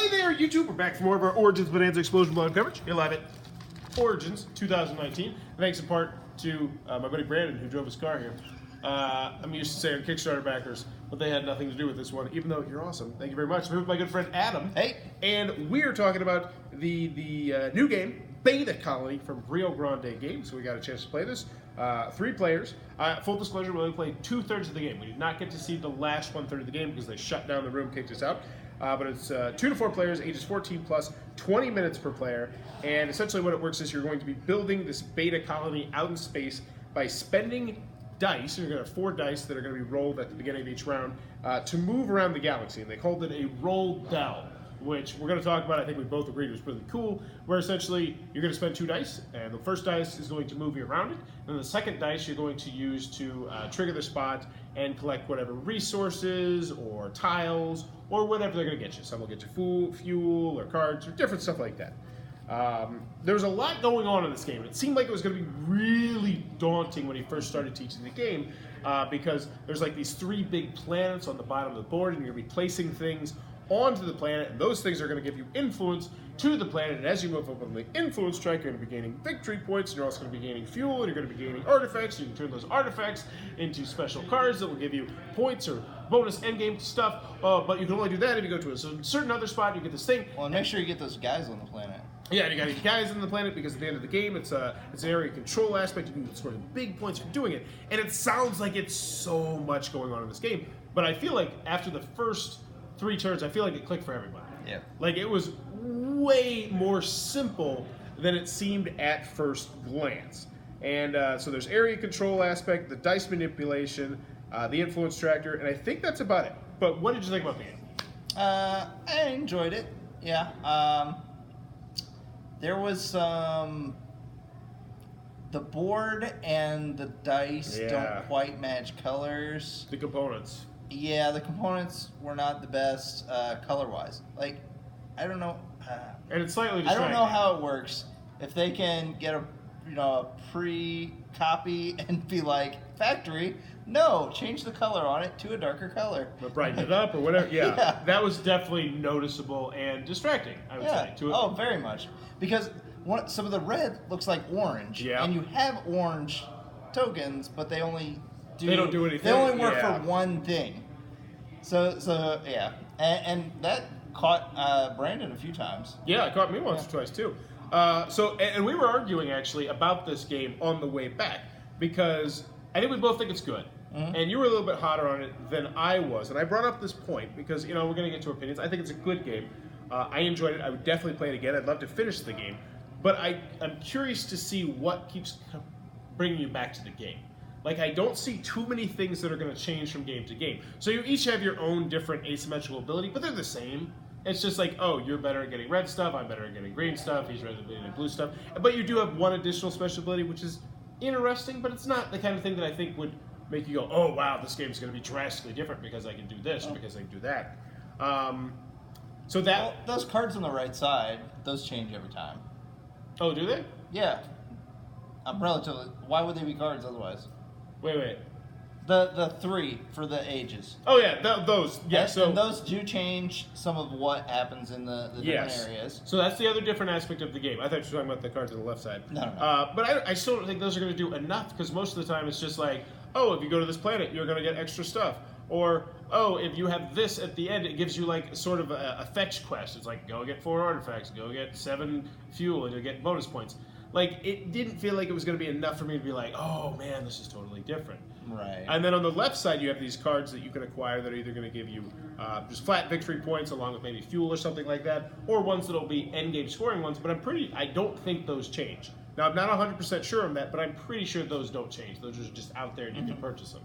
Hey there, YouTube. We're back for more of our Origins Bonanza Explosion Blood coverage. You're live at Origins 2019. Thanks in part to my buddy Brandon, who drove his car here. I'm used to saying Kickstarter backers, but they had nothing to do with this one, even though you're awesome. Thank you very much. I'm here with my good friend Adam. Hey. And we're talking about the new game, Beta Colony, from Rio Grande Games. So we got a chance to play this. 3 players. Full disclosure, we only played 2/3 of the game. We did not get to see the last 1/3 of the game because they shut down the room, kicked us out. But it's 2 to 4 players, ages 14 plus, 20 minutes per player. And essentially what it works is you're going to be building this beta colony out in space by spending dice. You're going to have 4 dice that are going to be rolled at the beginning of each round to move around the galaxy. And they called it a roll del, which we're going to talk about. I think we both agreed was really cool, where essentially you're going to spend 2 dice, and the first dice is going to move you around it, and the second dice you're going to use to trigger the spot and collect whatever resources or tiles or whatever they're going to get you. Some will get you fuel or cards or different stuff like that. There was a lot going on in this game. It seemed like it was going to be really daunting when he first started teaching the game because there's like these 3 big planets on the bottom of the board, and you're going to be placing things onto the planet, and those things are going to give you influence to the planet. And as you move up on the influence track, you're going to be gaining victory points, and you're also going to be gaining fuel, and you're going to be gaining artifacts. You can turn those artifacts into special cards that will give you points or bonus endgame stuff, but you can only do that if you go to a certain other spot. You get this thing. Well, and make sure you get those guys on the planet. Yeah, and you got to get guys on the planet because at the end of the game, it's an area control aspect. You can score big points for doing it, and it sounds like it's so much going on in this game. But I feel like after the first 3 turns, I feel like it clicked for everybody. Yeah. Like it was way more simple than it seemed at first glance. And so there's area control aspect, the dice manipulation, the influence tracker, and I think that's about it. But what did you think about the game? I enjoyed it. Yeah. There was the board and the dice don't quite match colors. The components. Yeah, the components were not the best color-wise. Like, I don't know. And it's slightly I distracting. don't know how it works. If they can get a pre-copy and be like, factory, no, change the color on it to a darker color. But brighten it up or whatever. Yeah, Yeah. That was definitely noticeable and distracting, I would say. Oh, very much. Because some of the red looks like orange. Yeah. And you have orange tokens, but they only They don't do anything. They only work Yeah. for one thing. So yeah. And that caught Brandon a few times. Yeah, it caught me once or twice too. And we were arguing actually about this game on the way back because I think we both think it's good. Mm-hmm. And you were a little bit hotter on it than I was. And I brought up this point because, we're going to get to opinions. I think it's a good game. I enjoyed it. I would definitely play it again. I'd love to finish the game. But I'm curious to see what keeps bringing you back to the game. Like, I don't see too many things that are going to change from game to game. So you each have your own different asymmetrical ability, but they're the same. It's just like, oh, you're better at getting red stuff, I'm better at getting green stuff, he's better at getting blue stuff. But you do have one additional special ability, which is interesting, but it's not the kind of thing that I think would make you go, oh, wow, this game's going to be drastically different because I can do this or because I can do that. Those cards on the right side, those change every time. Oh, do they? Yeah. Relatively. Why would they be cards otherwise? Wait. The 3 for the ages. Oh yeah, those. Yeah, and those do change some of what happens in the different areas. So that's the other different aspect of the game. I thought you were talking about the cards on the left side. No. But I still don't think those are going to do enough because most of the time it's just like, oh, if you go to this planet, you're going to get extra stuff. Or, oh, if you have this at the end, it gives you like sort of a fetch quest. It's like, go get 4 artifacts, go get 7 fuel, and you'll get bonus points. Like, it didn't feel like it was going to be enough for me to be like, oh, man, this is totally different. Right. And then on the left side, you have these cards that you can acquire that are either going to give you just flat victory points along with maybe fuel or something like that, or ones that will be endgame scoring ones, but I don't think those change. Now, I'm not 100% sure on that, but I'm pretty sure those don't change. Those are just out there and you can purchase them.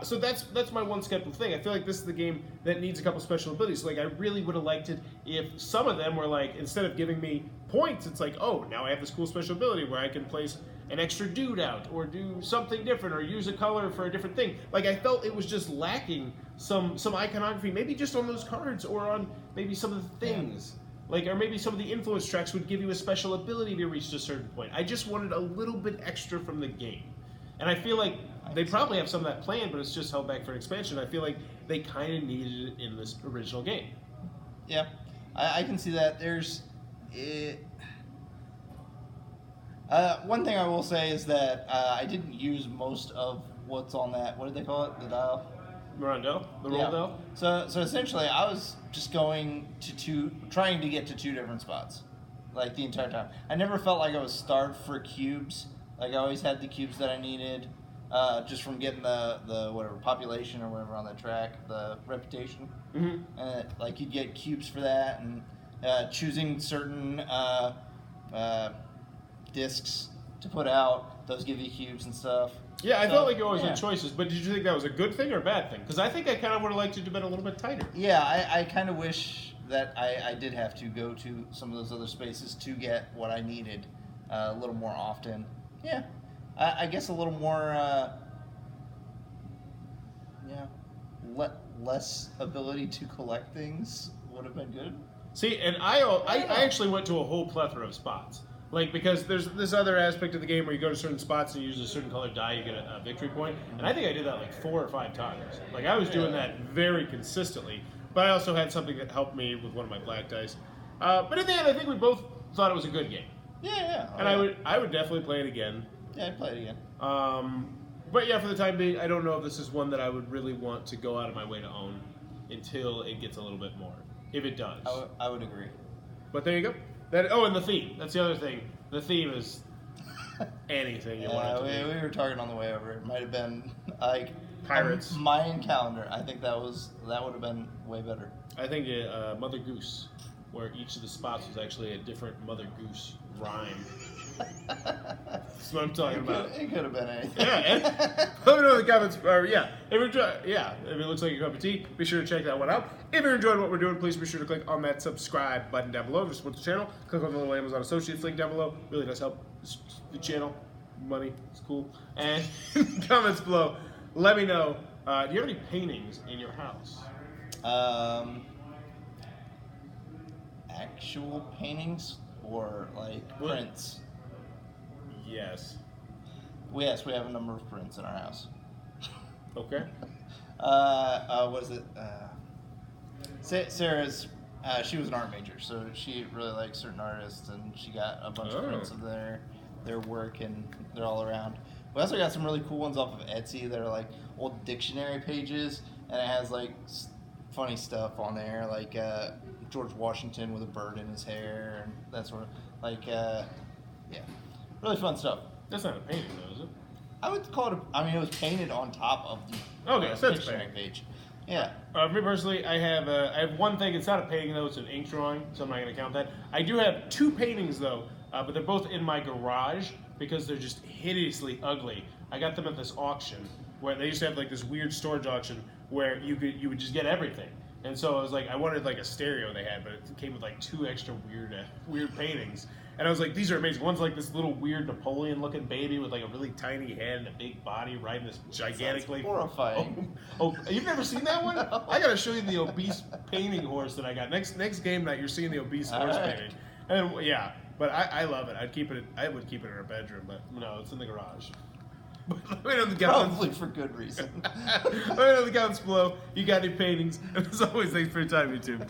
So that's my one skeptical thing. I feel like this is the game that needs a couple special abilities. Like, I really would have liked it if some of them were like, instead of giving me points, it's like, oh, now I have this cool special ability where I can place an extra dude out or do something different or use a color for a different thing. Like, I felt it was just lacking some iconography, maybe just on those cards or on maybe some of the things. Like, or maybe some of the influence tracks would give you a special ability if you reached a certain point. I just wanted a little bit extra from the game. And I feel like they probably have some of that planned, but it's just held back for an expansion. I feel like they kind of needed it in this original game. Yeah. I can see that. There's one thing I will say is that I didn't use most of what's on that. What did they call it? The dial. Rondo, the roll dial. So essentially, I was just going to trying to get to two different spots, like the entire time. I never felt like I was starved for cubes. Like I always had the cubes that I needed, just from getting the whatever population or whatever on the track, the reputation. Mm-hmm. And like you'd get cubes for that, and choosing certain discs to put out. Those give you cubes and stuff. Yeah, I felt like you always had choices, but did you think that was a good thing or a bad thing? Because I think I kind of would have liked it to have been a little bit tighter. Yeah, I kind of wish that I did have to go to some of those other spaces to get what I needed a little more often. Yeah, I guess a little more, less ability to collect things would have been good. See, and I actually went to a whole plethora of spots. Like, because there's this other aspect of the game where you go to certain spots and you use a certain colored die, you get a victory point. And I think I did that like 4 or 5 times. Like, I was doing that very consistently. But I also had something that helped me with one of my black dice. But in the end, I think we both thought it was a good game. Yeah. And I would definitely play it again. Yeah, I'd play it again. But yeah, for the time being, I don't know if this is one that I would really want to go out of my way to own until it gets a little bit more. If it does. I would agree. But there you go. And the theme. That's the other thing. The theme is anything you want it to be. We were talking on the way over. It might have been like Pirates. Mayan calendar. I think that would have been way better. I think Mother Goose, where each of the spots was actually a different Mother Goose rhyme. That's what I'm talking about. It could have been anything. Yeah. Let me know in the comments. If it looks like your cup of tea, be sure to check that one out. If you're enjoying what we're doing, please be sure to click on that subscribe button down below to support the channel. Click on the little Amazon Associates link down below. Really does help the channel. Money, it's cool. And comments below, let me know. Do you have any paintings in your house? Actual paintings or like prints? Yes. Yes, we have a number of prints in our house. Okay. What is it? Sarah's, she was an art major, so she really likes certain artists, and she got a bunch of prints of their work, and they're all around. We also got some really cool ones off of Etsy that are like old dictionary pages, and it has like funny stuff on there, like George Washington with a bird in his hair, and that sort of really fun stuff. That's not a painting, though, is it? I would call it. It was painted on top of the so that's dictionary page. Yeah. Me personally, I have one thing. It's not a painting though; it's an ink drawing, so I'm not going to count that. I do have 2 paintings though, but they're both in my garage because they're just hideously ugly. I got them at this auction where they used to have like this weird storage auction where you would just get everything. And so I was like, I wanted like a stereo they had, but it came with like 2 extra weird paintings. And I was like, these are amazing. One's like this little weird Napoleon-looking baby with like a really tiny head and a big body riding this gigantically. Horrifying. Oh, you've never seen that one? No. I gotta show you the obese painting horse that I got. Next game night, you're seeing the obese horse painting. And but I love it. I would keep it in our bedroom, but no, it's in the garage. Let me know in the comments. Probably for good reason. Let me know in the comments below. You got any paintings? And as always, thanks for your time, YouTube.